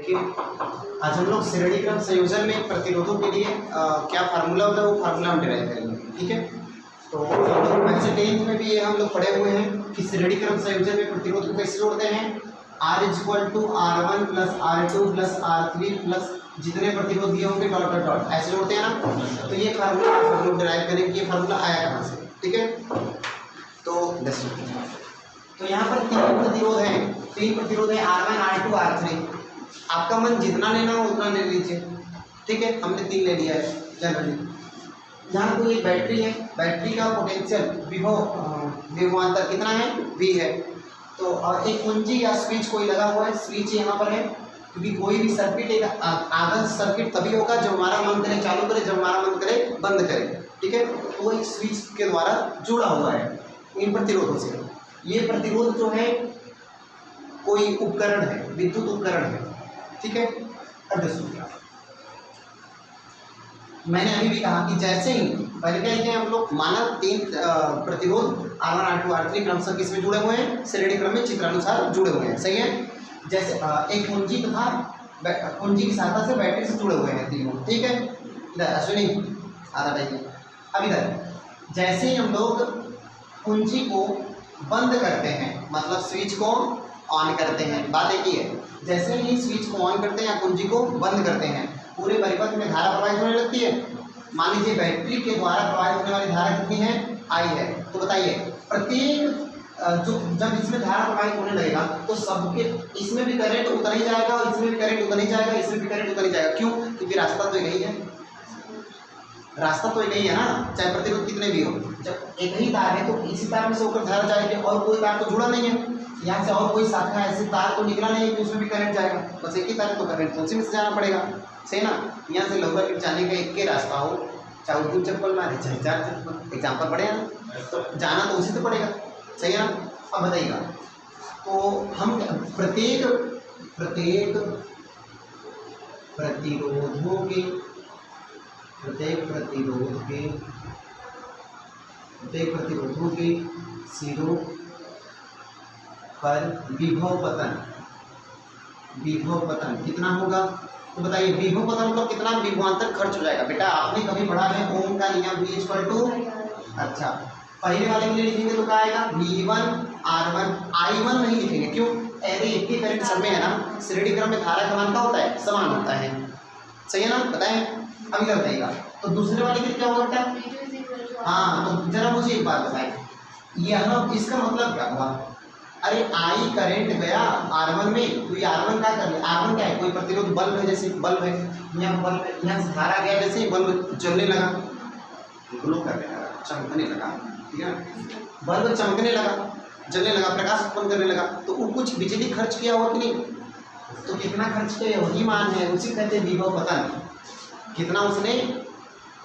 देखिए आज हम लोग श्रेणी क्रम संयोजन में प्रतिरोधों के लिए क्या फार्मूला होता है वो फार्मूला हम डिराइव करेंगे। ठीक है, तो वैसे 10th में भी ये हम लोग पढ़े हुए हैं कि श्रेणी क्रम संयोजन में प्रतिरोध को कैसे जोड़ते हैं। R = R1 + R2 + R3 plus जितने प्रतिरोध दिए होंगे डॉट डॉट डॉट ऐसे जोड़ते हैं ना। तो ये फार्मूला हम लोग डिराइव करेंगे। ये फार्मूला आया कहाँ से, ठीक है। तो यहाँ पर तीन प्रतिरोध है R1 R2 R3। आपका मन जितना लेना हो उतना ले लीजिए, ठीक है। हमने 3 ले लिया है जनरली। यहाँ कोई एक बैटरी है, बैटरी का पोटेंशियल विभवांतर कितना है, V है। तो एक कुंजी या स्विच कोई लगा हुआ है, स्विच यहाँ पर है, क्योंकि कोई भी सर्किट एक आदर्श सर्किट तभी होगा जब हमारा मन करे चालू करे, जब हमारा मन करे बंद करे, ठीक है। तो वो एक स्विच के द्वारा जुड़ा हुआ है इन प्रतिरोधों से। ये प्रतिरोध जो है कोई उपकरण है, विद्युत उपकरण है, ठीक है। मैंने अभी भी कहा कि जैसे ही पहले क्या लिखे हम लोग, माना 3 प्रतिरोध R1 R2 R3 क्रमशः किसमें जुड़े हुए हैं, श्रेणी क्रम में चित्रानुसार जुड़े हुए हैं, सही है। जैसे एक कुंजी तथा कुंजी की सहायता से बैटरी से जुड़े हुए हैं तीनों, ठीक है। इधर अश्विनी आधा टाइम। अब इधर जैसे ही हम लोग कुंजी को बंद करते हैं, मतलब स्विच को ऑन करते हैं, बात एक ही है। जैसे ही स्विच को ऑन करते हैं या कुंजी को बंद करते हैं, पूरे परिपथ में धारा प्रवाहित होने लगती है। मान लीजिए बैटरी के द्वारा प्रवाहित होने वाली धारा कितनी है, I है। तो बताइए प्रत्येक जब इसमें धारा प्रवाहित होने लगेगा तो सबके इसमें भी करंट उतना ही जाएगा और इसमें भी करंट उतना ही जाएगा, इसमें भी करंट उतना ही जाएगा। क्यों? क्योंकि रास्ता तो एक ही है, रास्ता तो एक ही है ना, चाहे प्रतिरोध कितने भी हो। जब एक ही तार है तो इसी तार में से होकर धारा जाएगी, और कोई तार तो जुड़ा नहीं है यहाँ से, और कोई शाखा ऐसे तार तो निकला नहीं है कि उसमें भी करंट जाएगा। बस एक ही तार है तो करंट तो उसी में से जाना पड़ेगा, सही ना। यहाँ से लोअर लिफ्ट जाने का एक के रास्ता हो, चाहे 2 चप्पल मारे चाहे 4 चप्पल, एग्जाम्पल पड़ेगा ना, तो जाना तो उसी से पड़ेगा, सही है ना। अब बताइएगा, तो हम प्रत्येक प्रतिरोधों के सिरों पर विभव पतन कितना होगा। तो बताइए विभव पतन मतलब कितना विभवांतर खर्च हो जाएगा। बेटा आपने कभी पढ़ा है ओम का नियम V = अच्छा, पहले वाले के लिए लिखेंगे तो क्या आएगा, V1 R1 I1 नहीं लिखेंगे। क्यों? अरे एक ही करंट सब में है ना, श्रेणी क्रम में धारा का मान क्या होता है, समान होता है, सही है ना, बताएं। अभी कर देगा तो दूसरे वाले के लिए क्या होगा बेटा। हाँ, तो जरा मुझे एक बात बताएं, यहाँ इसका मतलब क्या हुआ। अरे I करंट गया R1 में, तो ये R1 क्या कर लिया, R1 क्या है, कोई प्रतिरोध बल्ब है, जैसे बल्ब है, यहाँ बल्ब है, यहाँ से धारा गया, जैसे बल्ब जलने लगा, ग्लो करने लगा, चमकने लगा, ठीक है, बल्ब चमकने लगा, जलने लगा, प्रकाश उत्पन्न करने लगा, तो वो कुछ बिजली खर्च किया हुआ कि नहीं। तो कितना खर्च किया वही मान है, उसी कहते हैं विभव पतन। कितना उसने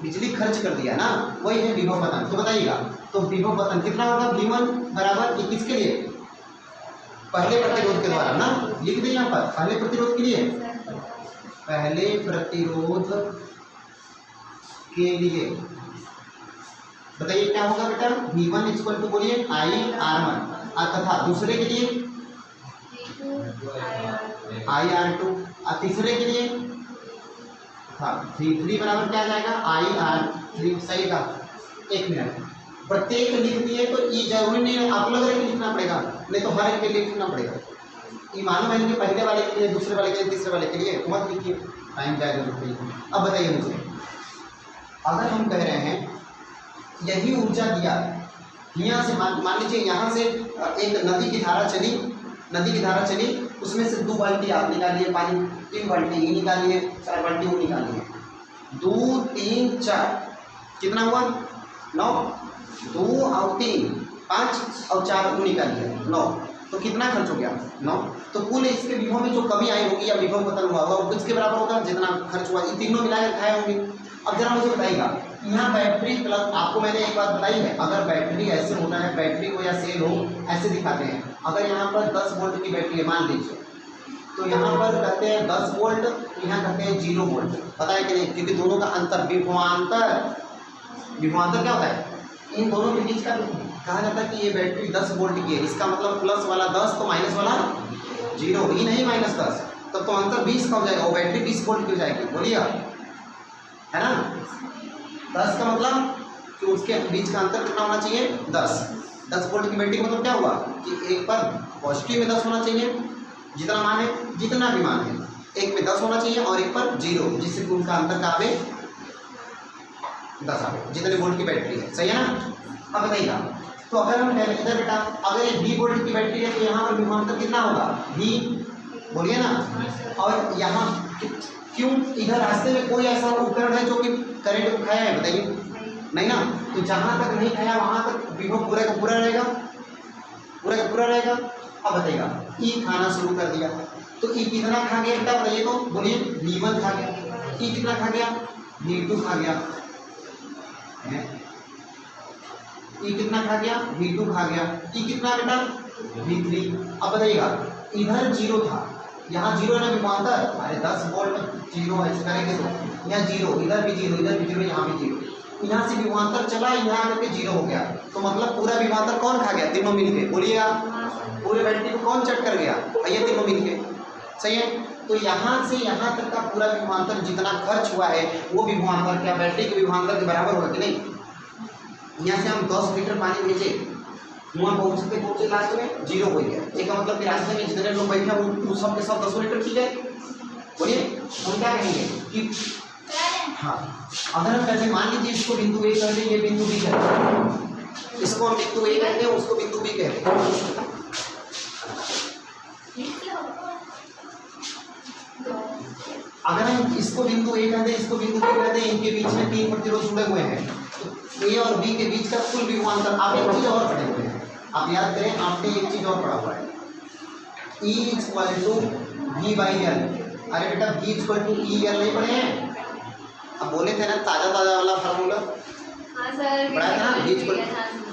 बिजली खर्च कर दिया ना, वही है विभव पतन। तो बताइएगा, तो विभव पतन कितना होगा, V1 = किसके लिए, पहले प्रतिरोध के द्वारा ना, लिख दें यहाँ पर पहले प्रतिरोध के लिए, पहले प्रतिरोध के लिए बताइए क्या होगा बेटा। V1 = बोलिए I R1, तथा दूसरे के लिए I R2, और तीसरे के लिए हाँ V3 बराबर क्या जाएगा, I R3, सही का। एक मिनट, प्रत्येक लिख दिए तो ये जरूरी नहीं है आप लोग लिखना पड़ेगा, नहीं तो हर एक के लिए लिखना पड़ेगा। ये मालूम है कि पहले वाले के लिए, दूसरे वाले के लिए, तीसरे वाले के लिए मत लिखिए, टाइम जाएगा। अब बताइए मुझे, अगर हम कह रहे हैं यही ऊर्जा दिया, यहाँ से मान लीजिए यहाँ से एक नदी की धारा चली, उसमें से 2 बाल्टी आप निकालिए पानी, 3 बाल्टी ये निकालिए, 4 बाल्टी वो निकालिए, 2 3 4 कितना हुआ, 9, 2 और 3 5 और 4 वो निकालिए 9, तो कितना खर्च हो गया, 9। तो कुल इसके विभव में जो कमी आई होगी या विभव पतन हुआ होगा किसके बराबर होगा, जितना खर्च हुआ, ये तीनों मिलाकर खाए होंगे। अब जरा मुझे बताइएगा, यहाँ बैटरी प्लस, आपको मैंने एक बात बताई है, अगर बैटरी ऐसे होता है, बैटरी हो या सेल हो ऐसे दिखाते हैं। अगर यहाँ पर 10 वोल्ट की बैटरी है मान लीजिए, तो यहाँ पर कहते हैं 10 वोल्ट, यहाँ कहते हैं 0 वोल्ट, पता है कि नहीं, क्योंकि दोनों का अंतर विभवांतर क्या होता है, इन दोनों के बीच का कहा जाता है कि ये बैटरी 10 वोल्ट की है, इसका मतलब प्लस वाला 10 तो माइनस वाला 0, ही नहीं -10, तब तो अंतर 20 का हो जाएगा, वो बैटरी 20 वोल्ट की हो जाएगी, बोलिए आप, है ना। 10 का मतलब कि उसके बीच का अंतर कितना होना चाहिए, 10 वोल्ट की बैटरी का मतलब क्या हुआ कि एक पर पॉजिटिव में 10 होना चाहिए, जितना मान है, जितना भी मान है, एक में 10 होना चाहिए और एक पर 0, जिससे कि उनका अंतर का आवे 10 आवे, जितने वोल्ट की बैटरी है, सही है ना। अब बताइएगा, तो अगर हम इधर बेटा अगर ये 20 वोल्ट की बैटरी है तो यहाँ पर विभवांतर कितना होगा, V, बोलिए ना। और यहाँ क्यों इधर रास्ते में कोई ऐसा उपकरण है जो कि करंट को खाया है, बताइए, नहीं ना। तो जहाँ तक नहीं खाया वहाँ तक विभव पूरा का पूरा रहेगा, पूरा का पूरा रहेगा। अब बताइएगा, E खाना शुरू कर दिया तो E कितना खा गया बेटा, बताइए तो, बोलिए, V1 खा गया, E कितना खा गया, V2 खा गया, E कितना खा गया, V2 खा गया, E कितना बेटा, V3। अब बताइएगा, इधर 0 था, यहाँ 0 है ना विभवांतर, अरे 10 वोल्ट 0 ऐसे करेंगे तो यहाँ 0, इधर भी 0, इधर भी 0, यहाँ भी 0, यहाँ से विभवांतर चला, यहाँ आकर के 0 हो गया, तो मतलब पूरा विभवांतर कौन खा गया, तीनों मिलके, बोलिएगा, पूरे बैटरी को कौन चट कर गया, भैया तीनों मिलके, सही है। तो यहाँ से यहाँ तक का पूरा विभवांतर जितना खर्च हुआ है वो विभवांतर क्या बैटरी के विभवांतर के बराबर होगा कि नहीं। यहाँ से हम 10 लीटर पानी भेजे, वहाँ पहुँचते लास्ट में 0 हो गया, एक मतलब कि रास्ते में जितने लोग बैठे वो सब के सब 10 लीटर पी गए, बोलिए, हम क्या कहेंगे कि हाँ। अगर हम कहते मान लीजिए इसको बिंदु A कहते हैं, ये बिंदु B कहते हैं, इसको हम बिंदु A कहते हैं, उसको बिंदु B कहते हैं। अगर हम इसको बिंदु A कहते हैं, इसको बिंदु B कहते हैं, इनके बीच में 3 प्रतिरोध जुड़े हुए हैं, तो A और B के बीच का कुल विभवांतर, आप एक चीज और पढ़े हुए हैं, आप याद करें, आपने एक चीज और पढ़ा हुआ है, E = V/L। अरे बेटा V = E/L नहीं पढ़े हैं, अब बोले थे ना ताजा वाला फार्मूला, हाँ सर, पढ़ा था ना, V =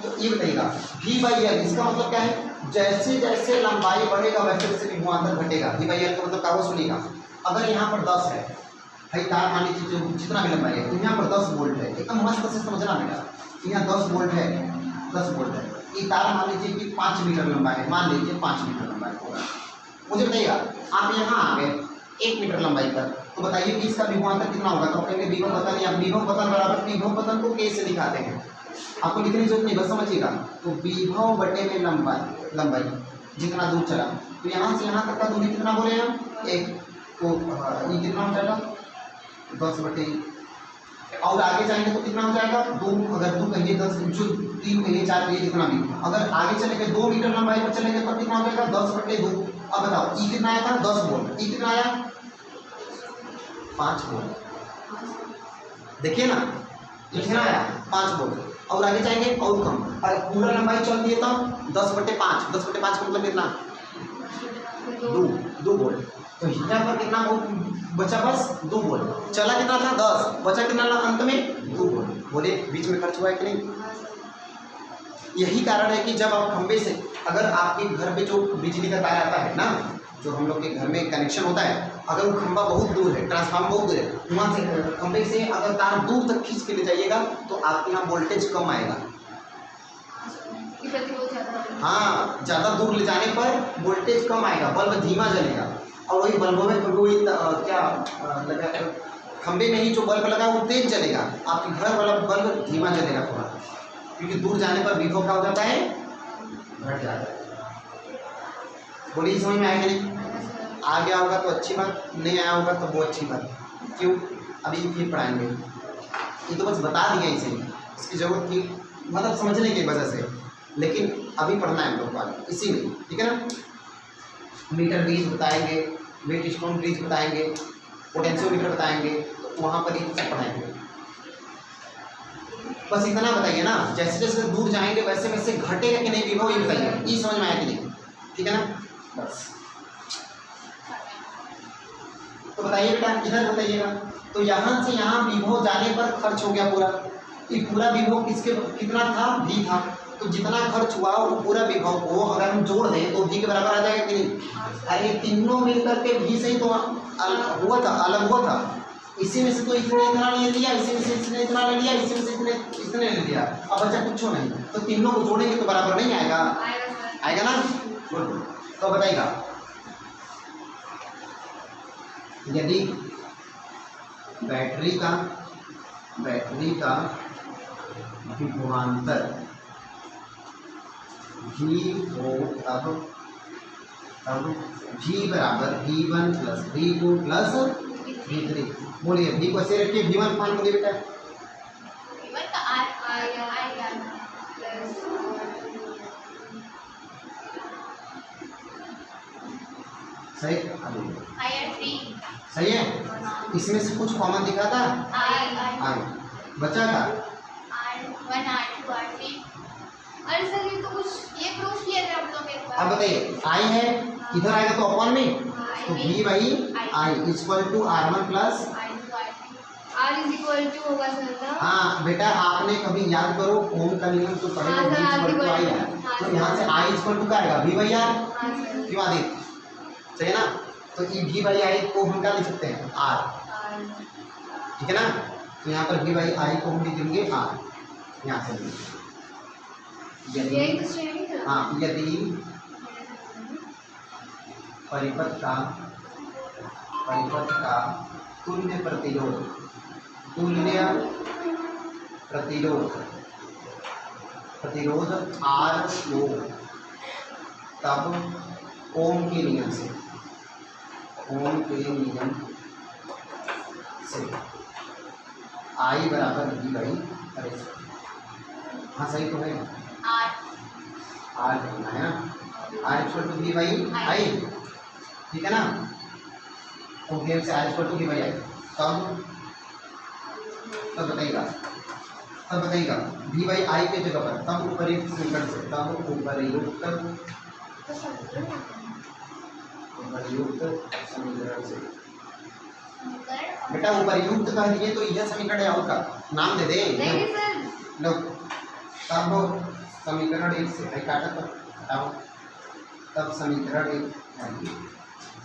तो ये बताइएगा V/L इसका मतलब क्या है, जैसे जैसे लंबाई बढ़ेगा वैसे वैसे विभवांतर घटेगा। V/L का मतलब कागज सुनिएगा, अगर यहाँ पर 10 है भाई, तार मान लीजिए जो जितना भी लंबाई है, तो यहाँ पर 10 वोल्ट है, एकदम मस्त से समझना बेटा, यहाँ 10 वोल्ट है, 10 वोल्ट है, ये तार मान लीजिए कि 5 मीटर लंबा है, मान लीजिए 5 मीटर लंबा है, मुझे बताइएगा आप यहाँ आ गए 1 मीटर लंबाई पर, तो बताइए कि इसका विभवांतर कितना होगा, तो कहेंगे विभव पतन, या विभव पतन बराबर विभव पतन को कैसे दिखाते हैं, आपको लिखने की जरूरत नहीं, बस समझिएगा, तो विभव बटे में लंबाई जितना दूर चला, तो यहाँ से यहाँ तक का दूरी कितना बोले हम, 1, तो ये कितना हो जाएगा 10 बटे, और आगे जाएंगे तो कितना हो जाएगा 2, अगर 2 कहिए 10, जो 3 कहिए 4 कहिए जितना भी, अगर आगे चलेंगे 2 मीटर लंबाई पर चलेंगे तो कितना हो जाएगा 10 बटे 2। अब बताओ ई कितना आया था 10 वोल्ट, ई कितना आया 5 वोल्ट, देखिए ना कितना आया 5 वोल्ट, और आगे जाएंगे और कम, और पूरा लंबाई चल दिए तो 10 बटे 5, 10 बटे 5 का मतलब कितना 2 वोल्ट, तो यहाँ पर कितना बचा, बस 2 वोल्ट, चला कितना था 10, बचा कितना अंत में 2 वोल्ट, बोले बीच में खर्च हुआ है कि नहीं। यही कारण है कि जब आप खंबे से, अगर आपके घर पे जो बिजली का तार आता है ना, जो हम लोग के घर में कनेक्शन होता है, अगर वो खंबा बहुत दूर है, ट्रांसफार्मर बहुत दूर है, वहाँ से खंबे से अगर तार दूर तक खींच के ले जाइएगा तो आपके यहाँ वोल्टेज कम आएगा, हाँ, ज़्यादा दूर ले जाने पर वोल्टेज कम आएगा, बल्ब धीमा जलेगा, और वही बल्बों में वही क्या लगा, खंबे में ही जो बल्ब लगा वो तेज जलेगा, आपके घर वाला बल्ब धीमा जलेगा थोड़ा, क्योंकि दूर जाने पर विभव क्या हो जाता है, घट जाता है। बोलिए समझ में आएगा नहीं, आ गया होगा तो अच्छी बात, नहीं आया होगा तो वो अच्छी बात, क्यों अभी फिर पढ़ाएंगे, ये तो बस बता दिया इसे, इसकी जरूरत थी मतलब समझने की वजह से, लेकिन अभी पढ़ना है हम लोग को इसीलिए, ठीक है ना। मीटर ब्रिज बताएंगे, वेट स्टोन ब्रिज बताएंगे, पोटेंशियोमीटर बताएंगे, तो वहाँ पर ही सब पढ़ाएंगे, बस इतना बताइए ना, जैसे जैसे दूर जाएंगे वैसे वैसे घटेगा कि नहीं विभव, ये बताइए, ये समझ में आया कि नहीं, ठीक है ना। बस तो बताइए बेटा, इधर बताइएगा, तो यहाँ से यहाँ विभव जाने पर खर्च हो गया पूरा, ये पूरा विभव किसके कितना था, V था, तो जितना खर्च हुआ वो पूरा विभव को अगर हम जोड़ दें तो V के बराबर आ जाएगा कि नहीं। अरे तीनों मिलकर के V से ही तो हुआ था, अलग हुआ था, इसी में से तो इसने इतना ले लिया, इसी में से इसने इतना ले लिया, इसी में से इसने ले लिया, अब बचा कुछ नहीं, तो तीनों को जोड़ेंगे तो बराबर नहीं आएगा, आएगा ना। तो बताइएगा यदि बैटरी का विभवांतर V हो तब V बराबर V1 plus V2 plus V3। बोलिए V को ऐसे रखिए, V1 मान बोलिए बेटा। सही सही है। इसमें से कुछ कॉमन दिखा था, आई बचा था। अरे सर ये तो कुछ ये प्रूफ किया था आप लोग एक बार। अब बताइए आई है, इधर आएगा तो अपॉन में, तो V by I equal to R1 plus R is equal to होगा सर ना। हाँ बेटा, आपने कभी याद करो ओम का नियम तो पढ़े हाँ, V इक्वल टू आई है, हाँ, तो यहाँ से I इक्वल टू क्या आएगा V बाई आर। हाँ सर। क्यों आदित्य, सही है ना। तो ये V बाई आई को हम क्या लिख सकते हैं R, ठीक है ना। तो यहाँ पर V बाई आई को हम लिख देंगे R, यहाँ से यही तो श्रेणी है। हाँ यदि परिपथ का तुल्य प्रतिरोध R हो, तब ओम के नियम से I बराबर V बाई, अरे हाँ सही तो है, R करना है ना, R equal to V by I, ठीक है ना। ओम से R equal to V by I, तब बताइएगा V बाई आई के जगह पर तब उपयुक्त समीकरण से बेटा उपयुक्त कह दिए तो यह समीकरण है, और का नाम दे दे लो। तब समीकरण एक से हटाओ, तब समीकरण एक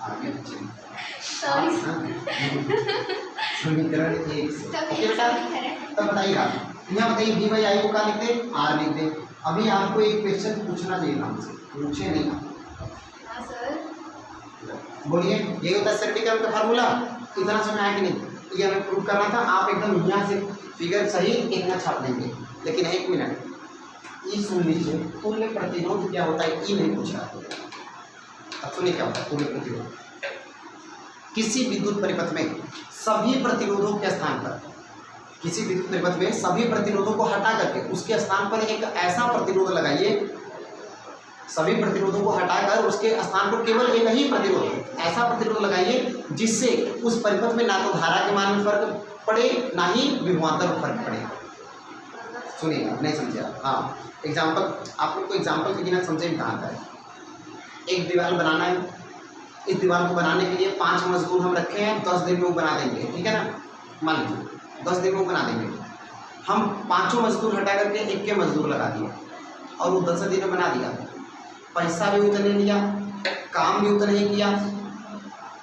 आगे समीकरण एक से ओके बेटा। तब बताइएगा, यहाँ बताइए V बाई आई को क्या लिख दे, R लिख दे। अभी आपको एक क्वेश्चन पूछना चाहिए नाम से, पूछे नहीं आप, बोलिए ये होता है सेफ्टिकल का फार्मूला, इतना समय आया कि नहीं, ये हमें प्रूव करना था। आप एकदम यहाँ से फिगर सही इतना छाप देंगे, लेकिन एक मिनट ई सुन लीजिए, तुल्य प्रतिरोध क्या होता है, ई नहीं पूछा। अब सुनिए क्या होता है तुल्य प्रतिरोध। किसी विद्युत परिपथ में सभी प्रतिरोधों के स्थान पर, किसी विद्युत परिपथ में सभी प्रतिरोधों को हटा करके उसके स्थान पर एक ऐसा प्रतिरोध लगाइए, सभी प्रतिरोधों को हटाकर उसके स्थान पर केवल एक ही प्रतिरोध, ऐसा प्रतिरोध लगाइए जिससे उस परिपथ में ना तो धारा के मान में फर्क पड़े, ना ही विभवांतर में फर्क पड़े। सुनिएगा, नहीं समझे आप। हाँ एग्जाम्पल, आप लोग को एग्जाम्पल के बिना समझे में कहाँ है। एक दीवार बनाना है, इस दीवार को बनाने के लिए 5 मजदूर हम रखे हैं, 10 दिन में वो बना देंगे, ठीक है ना। मान लीजिए 10 दिन में वो बना देंगे। हम 5 मजदूर हटा करके एक के मजदूर लगा दिए और वो 10 दिन में बना दिया। पैसा भी उतना नहीं लिया, काम भी उतना ही किया,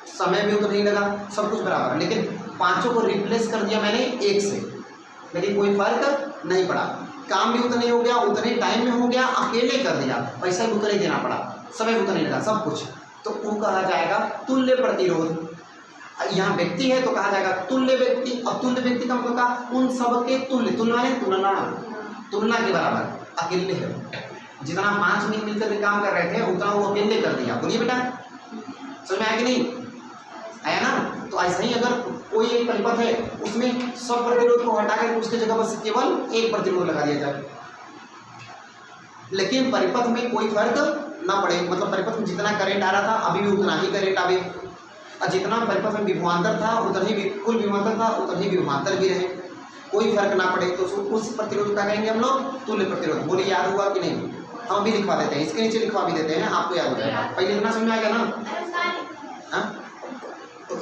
समय भी उतना ही लगा, सब कुछ बराबर, लेकिन 5 को रिप्लेस कर दिया मैंने एक से, लेकिन कोई फर्क नहीं पड़ा। काम भी उतना ही हो गया, उतने टाइम में हो गया, अकेले कर दिया, पैसा भी उतना ही देना पड़ा, समय भी उतना ही लगा, सब कुछ। तो वो कहा जाएगा तुल्य प्रतिरोध। यहाँ व्यक्ति है तो कहा जाएगा तुल्य व्यक्ति। अब तुल्य व्यक्ति का मतलब का उन सब के तुल्य, तुलना के बराबर अकेले है। जितना 5 मिनट मिलकर काम कर रहे थे उतना वो अकेले कर दिया। बोलिए बेटा, समझ में आया कि नहीं आया ना। तो ऐसा ही अगर कोई एक परिपथ है उसमें सब प्रतिरोध को हटाकर उसके जगह पर केवल एक प्रतिरोध लगा दिया जाए, लेकिन परिपथ में कोई फर्क ना पड़े, मतलब परिपथ में जितना करंट आ रहा था अभी भी उतना ही करंट आवे, और जितना परिपथ में विभवांतर था उतना ही कुल विभवांतर था उतना ही विभवांतर भी रहे, कोई फर्क ना पड़े, तो उस प्रतिरोध का कहेंगे हम लोग तुल्य प्रतिरोध। बोलिए याद हुआ कि नहीं? हम भी लिखवा देते हैं, इसके नीचे लिखवा भी देते हैं, आपको याद हो जाएगा। पहले इतना समझ में आ गया ना। हाँ तो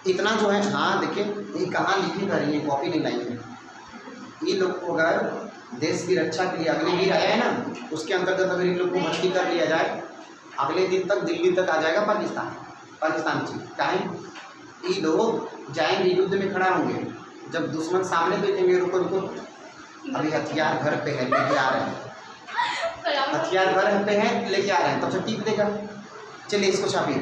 इतना जो है, हाँ देखिए ये कहाँ लिखी कर रही है, कॉपी नहीं लाई है। ये लोग को अगर देश की रक्षा के लिए अग्निवीर आया है ना, उसके अंतर्गत अगर इन लोग को भर्ती कर लिया जाए, अगले दिन तक दिल्ली तक आ जाएगा पाकिस्तान चीज। कहें ये लोग जाएंगे युद्ध में खड़ा होंगे, जब दुश्मन सामने देखेंगे रुको अभी हथियार घर पे है लेके आ रहे हैं, हथियार घर पे है लेके आ रहे हैं, तब से टीप देगा, चलिए इसको छापिए।